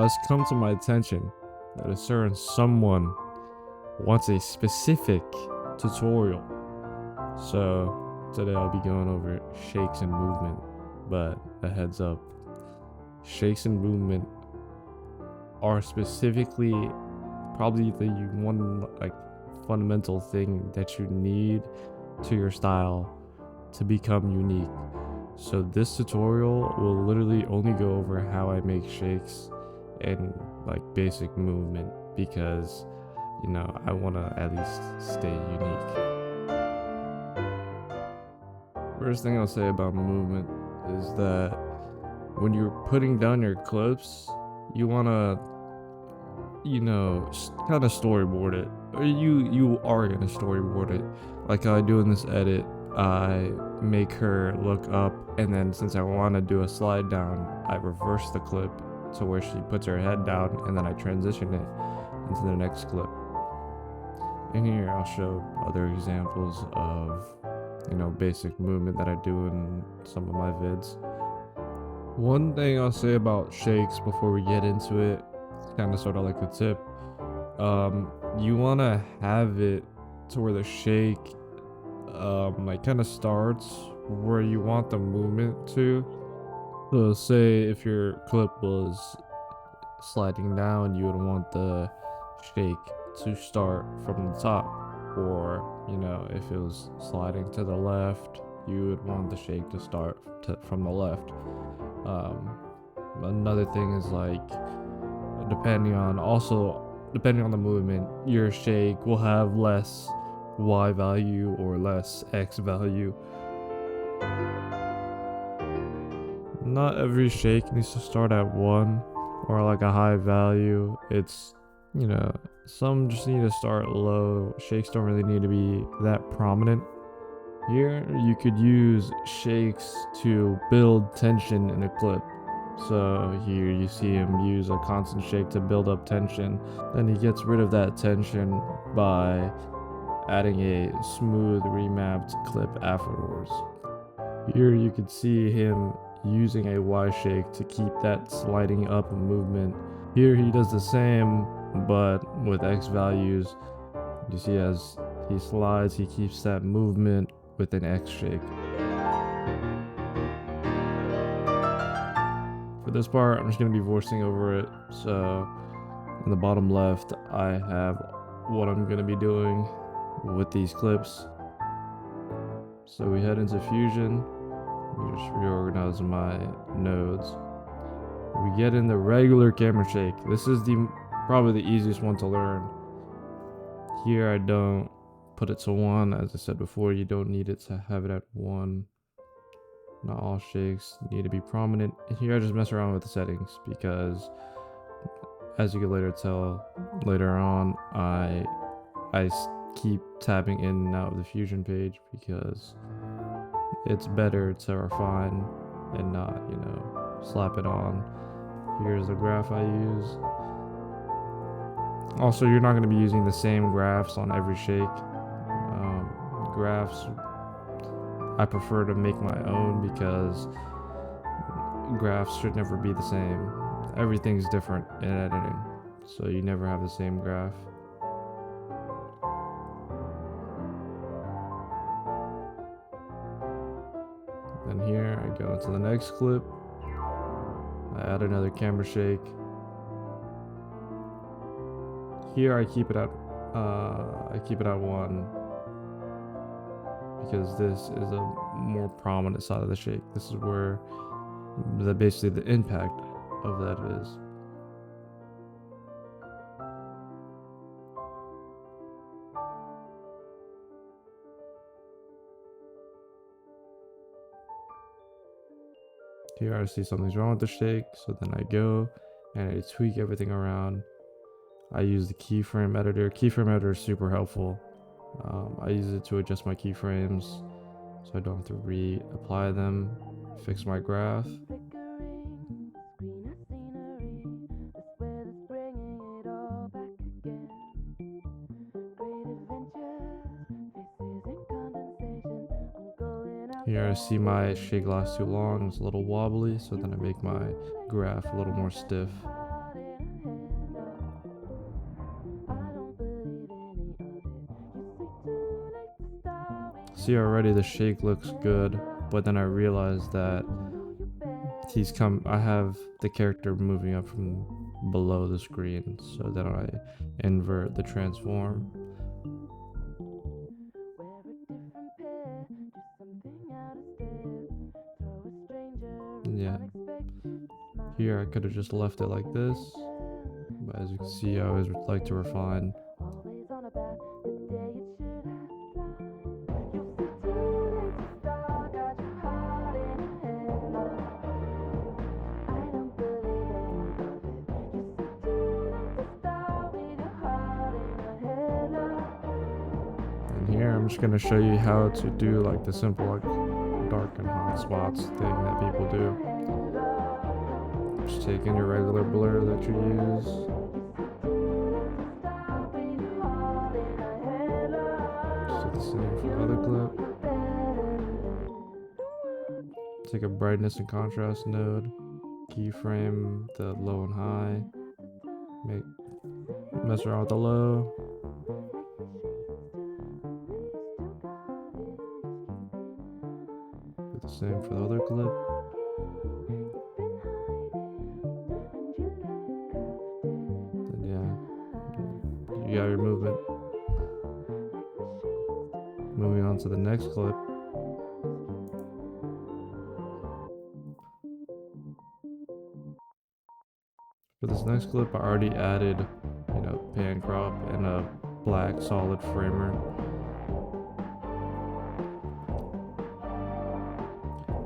has come to my attention that a certain someone wants a specific tutorial. So today I'll be going over shakes and movement, but a heads up, shakes and movement are specifically probably the one fundamental thing that you need to your style to become unique. So this tutorial will literally only go over how I make shakes and basic movement, because I want to at least stay unique. First thing I'll say about movement is that when you're putting down your clips, you want to kind of storyboard it, or you are gonna storyboard it. Like I do in this edit, I make her look up, and then since I want to do a slide down, I reverse the clip to where she puts her head down, and then I transition it into the next clip. In here I'll show other examples of basic movement that I do in some of my vids. One thing I'll say about shakes before we get into it, kind of sort of like a tip, you want to have it to where the shake kind of starts where you want the movement to. So say if your clip was sliding down, you would want the shake to start from the top, or if it was sliding to the left, you would want the shake to start from the left. Another thing is depending on the movement, your shake will have less Y value or less X value. Not every shake needs to start at 1 or a high value. It's some just need to start low. Shakes don't really need to be that prominent. Here you could use shakes to build tension in a clip. So here you see him use a constant shake to build up tension. Then he gets rid of that tension by adding a smooth remapped clip afterwards. Here you could see him using a Y shake to keep that sliding up movement. Here he does the same, but with X values. You see as he slides, he keeps that movement with an X shake. For this part, I'm just going to be voicing over it. So in the bottom left, I have what I'm going to be doing with these clips. So we head into Fusion. Let me just reorganize my nodes. We get in the regular camera shake. This is probably the easiest one to learn. Here I don't put it to 1. As I said before, you don't need it to have it at 1. Not all shakes need to be prominent. Here I just mess around with the settings because, as you can later tell later on, I keep tapping in and out of the Fusion page because it's better to refine and not slap it on. Here's the graph I use. Also, you're not going to be using the same graphs on every shake. Graphs, I prefer to make my own because graphs should never be the same. Everything's different in editing, so you never have the same graph. Then here I go into the next clip. I add another camera shake. Here I keep it at 1 because this is a more prominent side of the shake. This is where basically the impact of that is. Here I see something's wrong with the shake, so then I go and I tweak everything around. I use the keyframe editor. Keyframe editor is super helpful. I use it to adjust my keyframes so I don't have to reapply them. Fix my graph. Here I see my shake lasts too long, it's a little wobbly, so then I make my graph a little more stiff. See, already the shake looks good, but then I realized that I have the character moving up from below the screen, so then I invert the transform. Yeah, here I could have just left it like this, but as you can see, I always like to refine. And here I'm just gonna show you how to do like the simple like dark and hotspots thing that people do. Just taking your regular blur that you use. Just do the same for the other clip. Take a brightness and contrast node, keyframe the low and high, mess around with the low. Do the same for the other clip. And yeah, you got your movement. Moving on to the next clip. For this next clip, I already added, pan crop and a black solid framer.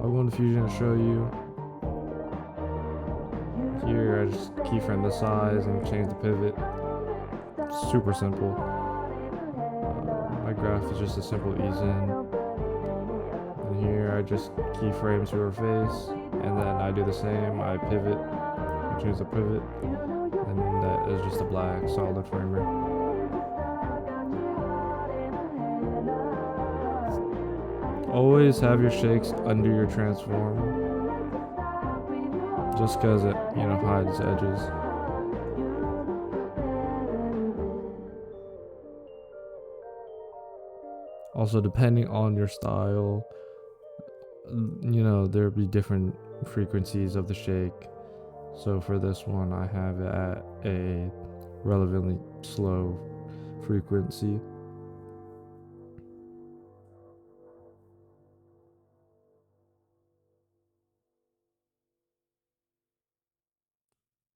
I'll go into Fusion to show you. Here, I just keyframe the size and change the pivot. Super simple. My graph is just a simple ease in. And here, I just keyframe to her face, and then I do the same. I pivot, I choose the pivot, and that is just a black solid framer. Always have your shakes under your transform, just because it, hides edges. Also, depending on your style, there'll be different frequencies of the shake. So for this one, I have it at a relatively slow frequency.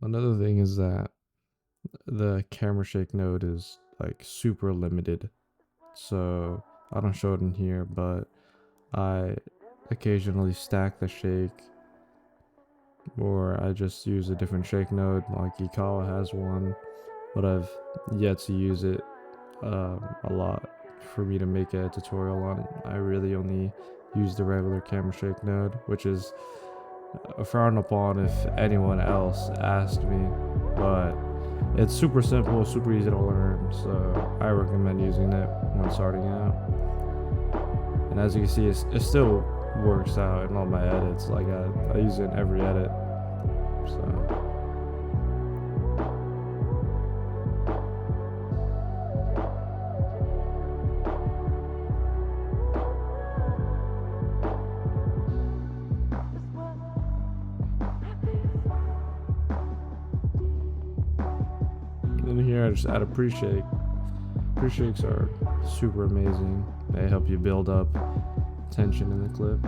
Another thing is that the camera shake node is like super limited. So I don't show it in here, but I occasionally stack the shake, or I just use a different shake node. Like Ikawa has one, but I've yet to use it a lot for me to make a tutorial on it. I really only use the regular camera shake node, which is frowned upon if anyone else asked me, but it's super simple, super easy to learn, so I recommend using it when starting out. And as you can see, it still works out in all my edits. Like I use it in every edit. So and here I just add a pre-shake. Pre-shakes are super amazing. They help you build up tension in the clip,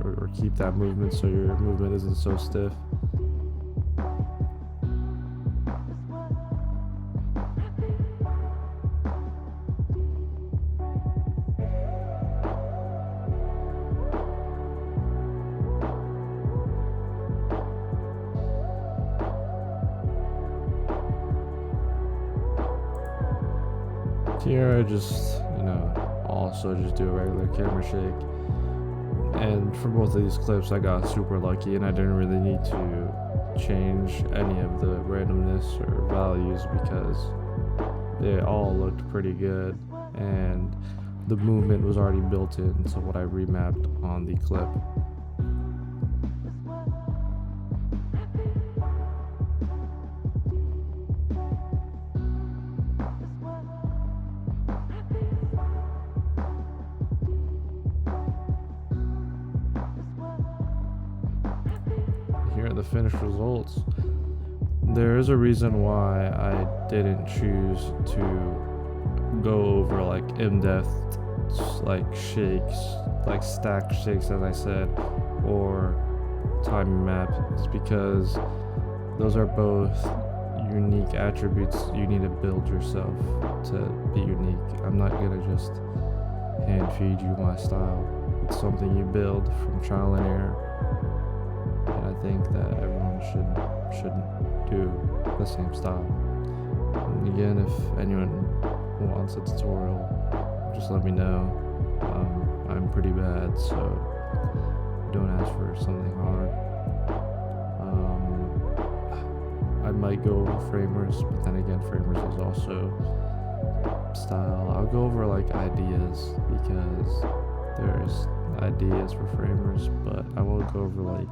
or keep that movement so your movement isn't so stiff. Here I just, also just do a regular camera shake. And for both of these clips, I got super lucky and I didn't really need to change any of the randomness or values because they all looked pretty good and the movement was already built into what I remapped on the clip. the finished results. There is a reason why I didn't choose to go over like in-depth like shakes, like stacked shakes as I said, or time map. It's because those are both unique attributes you need to build yourself to be unique. I'm not gonna just hand feed you my style. It's something you build from trial and error, and I think that everyone should do the same style. And again, if anyone wants a tutorial, just let me know. I'm pretty bad, so don't ask for something hard. I might go over framers, but then again, framers is also style. I'll go over like ideas because there's ideas for framers, but I won't go over like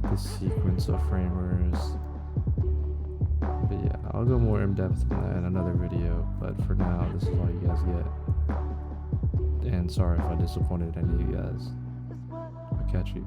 the sequence of framers. But yeah, I'll go more in depth in that in another video, but for now, this is all you guys get. And sorry if I disappointed any of you guys. I'll catch you.